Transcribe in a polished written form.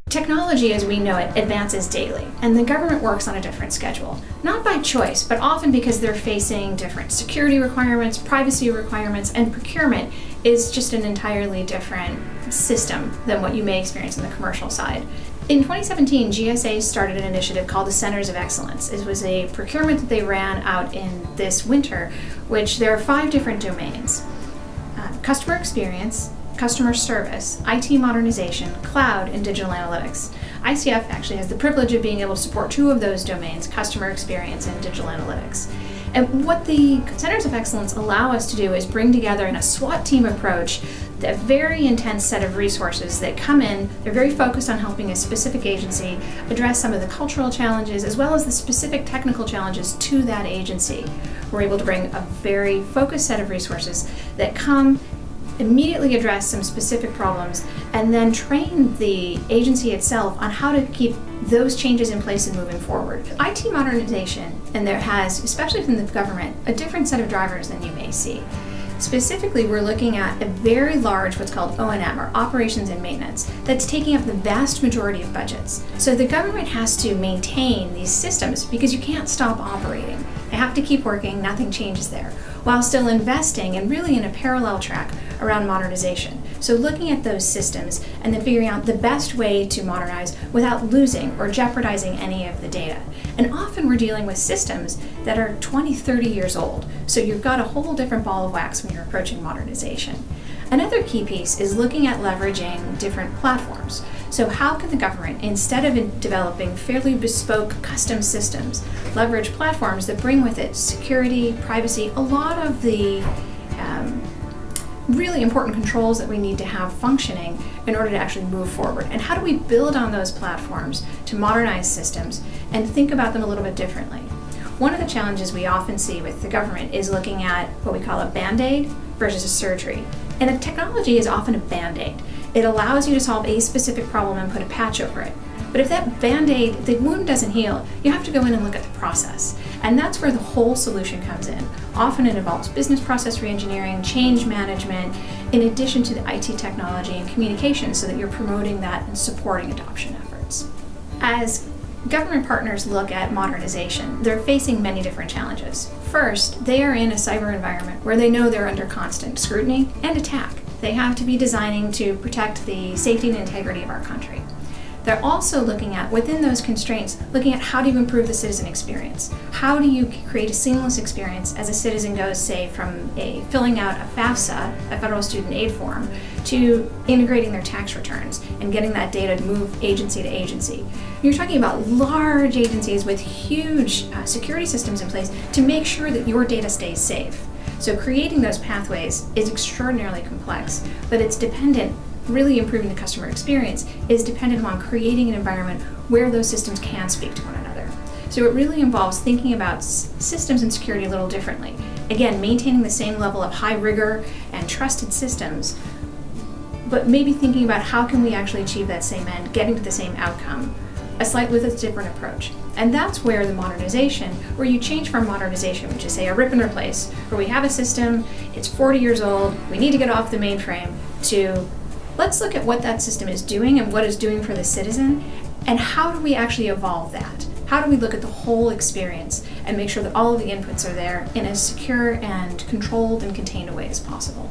Technology as we know it advances daily, and the government works on a different schedule. Not by choice, but often because they're facing different security requirements, privacy requirements, and procurement is just an entirely different system than what you may experience on the commercial side. In 2017, GSA started an initiative called the Centers of Excellence. It was a procurement that they ran out in this winter, which there are 5 different domains: customer experience, customer service, IT modernization, cloud, and digital analytics. ICF actually has the privilege of being able to support 2 of those domains, customer experience and digital analytics. And what the Centers of Excellence allow us to do is bring together in a SWAT team approach a very intense set of resources that come in. They're very focused on helping a specific agency address some of the cultural challenges as well as the specific technical challenges to that agency. We're able to bring a very focused set of resources that come immediately address some specific problems and then train the agency itself on how to keep those changes in place and moving forward. IT modernization, and there has, especially from the government, a different set of drivers than you may see. Specifically, we're looking at a very large, what's called O&M, or operations and maintenance, that's taking up the vast majority of budgets. So the government has to maintain these systems because you can't stop operating. They have to keep working, nothing changes there, while still investing and really in a parallel track around modernization. So looking at those systems and then figuring out the best way to modernize without losing or jeopardizing any of the data. And often we're dealing with systems that are 20, 30 years old. So you've got a whole different ball of wax when you're approaching modernization. Another key piece is looking at leveraging different platforms. So how can the government, instead of developing fairly bespoke custom systems, leverage platforms that bring with it security, privacy, a lot of the really important controls that we need to have functioning in order to actually move forward? And how do we build on those platforms to modernize systems and think about them a little bit differently? One of the challenges we often see with the government is looking at what we call a Band-Aid versus a surgery. And a technology is often a Band-Aid. It allows you to solve a specific problem and put a patch over it. But if that Band-Aid, the wound doesn't heal, you have to go in and look at the process. And that's where the whole solution comes in. Often it involves business process reengineering, change management, in addition to the IT technology and communication so that you're promoting that and supporting adoption efforts. As government partners look at modernization, they're facing many different challenges. First, they are in a cyber environment where they know they're under constant scrutiny and attack. They have to be designing to protect the safety and integrity of our country. They're also looking at, within those constraints, looking at how do you improve the citizen experience? How do you create a seamless experience as a citizen goes, say, from filling out a FAFSA, a federal student aid form, to integrating their tax returns and getting that data to move agency to agency. You're talking about large agencies with huge security systems in place to make sure that your data stays safe. So creating those pathways is extraordinarily complex, but it's dependent. Really improving the customer experience is dependent on creating an environment where those systems can speak to one another. So it really involves thinking about systems and security a little differently. Again, maintaining the same level of high rigor and trusted systems, but maybe thinking about how can we actually achieve that same end, getting to the same outcome, with a different approach. And that's where the modernization, where you change from modernization, which is say a rip and replace, where we have a system, it's 40 years old, we need to get off the mainframe, to let's look at what that system is doing and what it's doing for the citizen, and how do we actually evolve that? How do we look at the whole experience and make sure that all of the inputs are there in as secure and controlled and contained a way as possible?